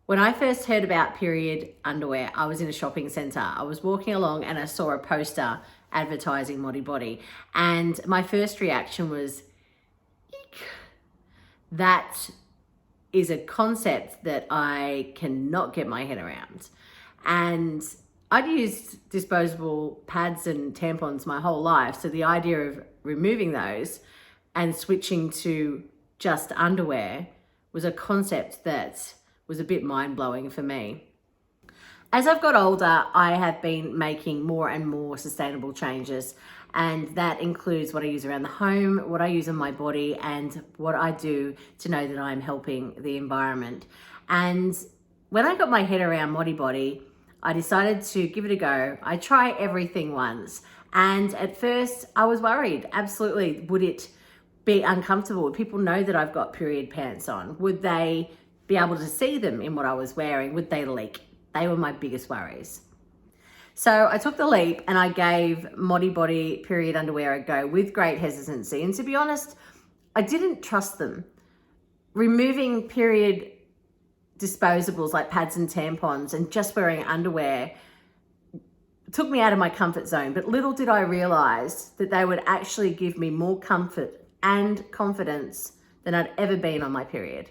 When I first heard about period underwear, I was in a shopping centre. I was walking along and I saw a poster advertising Modibodi. And my first reaction was, eek. That is a concept that I cannot get my head around. And I'd used disposable pads and tampons my whole life. So the idea of removing those and switching to just underwear was a concept that was a bit mind-blowing for me. As I've got older, I have been making more and more sustainable changes, and that includes what I use around the home, what I use on my body, and what I do to know that I'm helping the environment. And when I got my head around Modibodi, I decided to give it a go. I try everything once, and at first I was worried. Absolutely, would it be uncomfortable? Would people know that I've got period pants on? Would they be able to see them in what I was wearing? Would they leak? They were my biggest worries. So I took the leap and I gave Modibodi period underwear a go with great hesitancy. And to be honest, I didn't trust them. Removing period disposables like pads and tampons and just wearing underwear took me out of my comfort zone. But little did I realize that they would actually give me more comfort and confidence than I'd ever been on my period.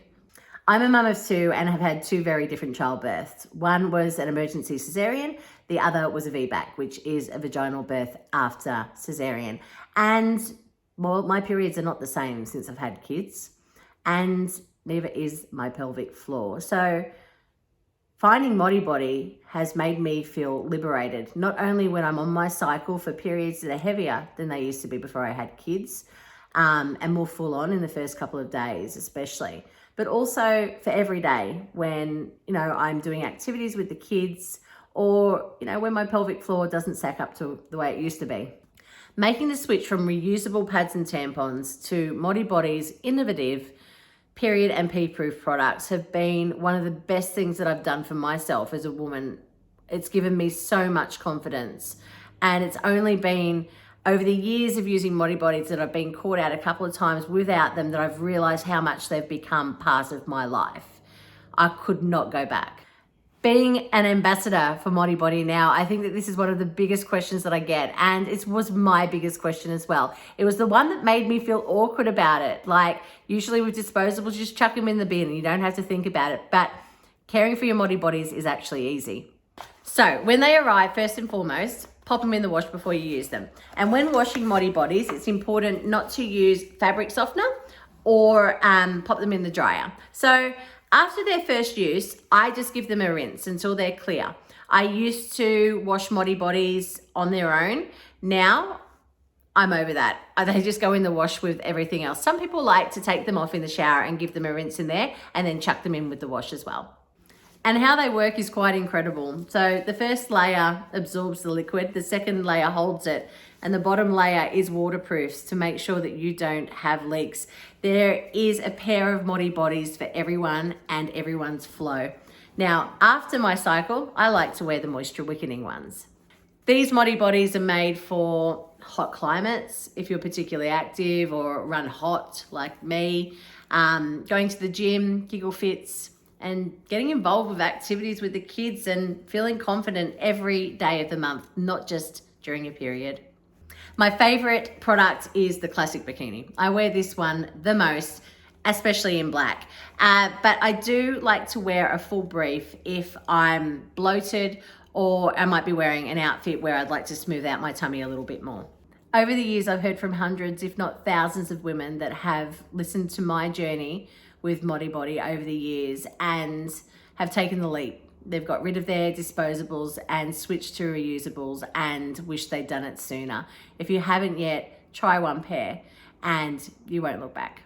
I'm a mum of two and have had two very different childbirths. One was an emergency cesarean, the other was a VBAC, which is a vaginal birth after cesarean. And well, my periods are not the same since I've had kids, and neither is my pelvic floor. So finding Modibodi has made me feel liberated, not only when I'm on my cycle for periods that are heavier than they used to be before I had kids, and more full on in the first couple of days especially, but also for every day when, I'm doing activities with the kids, or, when my pelvic floor doesn't sack up to the way it used to be. Making the switch from reusable pads and tampons to Modibodi's innovative period and pee-proof products have been one of the best things that I've done for myself as a woman. It's given me so much confidence, and it's only been over the years of using Modibodis that I've been caught out a couple of times without them that I've realized how much they've become part of my life. I could not go back. Being an ambassador for Modibodi now, I think that this is one of the biggest questions that I get, and it was my biggest question as well. It was the one that made me feel awkward about it. Like, usually with disposables, just chuck them in the bin and you don't have to think about it, but caring for your Modibodis is actually easy. So when they arrive, first and foremost, pop them in the wash before you use them. And when washing Modibodis, it's important not to use fabric softener or pop them in the dryer. So after their first use, I just give them a rinse until they're clear. I used to wash Modibodis on their own. Now I'm over that. They just go in the wash with everything else. Some people like to take them off in the shower and give them a rinse in there and then chuck them in with the wash as well. And how they work is quite incredible. So the first layer absorbs the liquid, the second layer holds it, and the bottom layer is waterproof to make sure that you don't have leaks. There is a pair of Modibodis for everyone and everyone's flow. Now, after my cycle, I like to wear the moisture wickening ones. These Modibodis are made for hot climates, if you're particularly active or run hot like me, going to the gym, giggle fits, and getting involved with activities with the kids and feeling confident every day of the month, not just during your period. My favorite product is the classic bikini. I wear this one the most, especially in black. But I do like to wear a full brief if I'm bloated or I might be wearing an outfit where I'd like to smooth out my tummy a little bit more. Over the years, I've heard from hundreds, if not thousands of women that have listened to my journey with Modibodi over the years and have taken the leap. They've got rid of their disposables and switched to reusables and wish they'd done it sooner. If you haven't yet, try one pair and you won't look back.